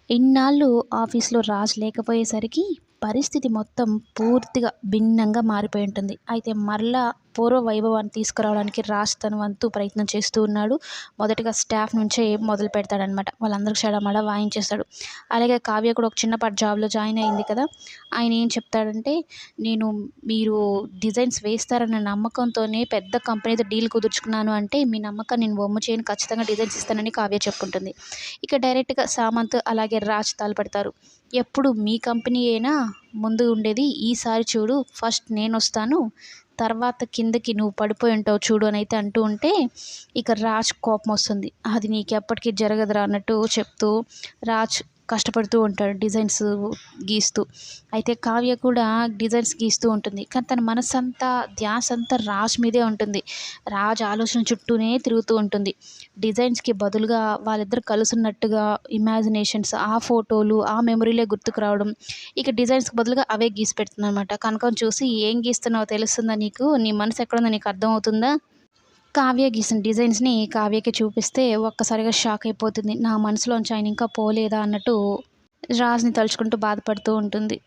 ఇన్నాళ్ళు ఆఫీస్‌లో రాజ్ లేకపోయేసరికి పరిస్థితి మొత్తం పూర్తిగా భిన్నంగా మారిపోయి ఉంటుంది. అయితే మరలా పూర్వ వైభవాన్ని తీసుకురావడానికి రాజ్ తన వంతు ప్రయత్నం చేస్తూ ఉన్నాడు. మొదటగా స్టాఫ్ నుంచే మొదలు పెడతాడనమాట. వాళ్ళందరికి చెడమడా వాయించేస్తాడు. అలాగే కావ్య కూడా ఒక చిన్నపాటి జాబ్‌లో జాయిన్ అయింది కదా! ఆయన ఏం చెప్తాడంటే, "నేను మీరు డిజైన్స్ వేస్తారన్న నమ్మకంతోనే పెద్ద కంపెనీతో డీల్ కుదుర్చుకున్నాను అంటే, మీ నమ్మకాన్ని నేను వమ్ము చేయను. ఖచ్చితంగా డిజైన్స్ ఇస్తానని" కావ్య చెప్పుంటుంది. ఇక డైరెక్ట్‌గా సామంత్ అలాగే రాజ్ తలపడతారు. "ఎప్పుడు మీ కంపెనీయేనా ముందు ఉండేది. ఈసారి చూడు ఫస్ట్ నేనొస్తాను. తర్వాత కిందకి నువ్వు పడిపోయి ఉంటావు చూడు" అనైతే అంటూ ఉంటే, ఇక రాజ్ కోపమొస్తుంది. "అది నీకెప్పటికి జరగదురా" అన్నట్టు చెప్తూ రాజ్ కష్టపడుతూ ఉంటాడు డిజైన్స్ గీస్తూ. అయితే కావ్య కూడా డిజైన్స్ గీస్తూ ఉంటుంది. కానీ తన మనసంతా, ధ్యాసంతా రాజ్ మీదే ఉంటుంది. రాజ్ ఆలోచన చుట్టూనే తిరుగుతూ ఉంటుంది. డిజైన్స్‌కి బదులుగా వాళ్ళిద్దరూ కలిసున్నట్టుగా ఇమాజినేషన్స్, ఆ ఫోటోలు, ఆ మెమరీలే గుర్తుకు రావడం. ఇక డిజైన్స్‌కి బదులుగా అవే గీసి పెడుతుందనమాట. కనకం చూసి, "ఏం గీస్తున్నావో తెలుస్తుందా నీకు? నీ మనసు ఎక్కడుందో నీకు అర్థమవుతుందా?" కావ్య గీసిన డిజైన్స్‌ని కావ్యకి చూపిస్తే ఒక్కసారిగా షాక్ అయిపోతుంది. నా మనసులోంచి ఆయన ఇంకా పోలేదా అన్నట్టు రాజ్‌ని తలుచుకుంటూ బాధపడుతూ ఉంటుంది.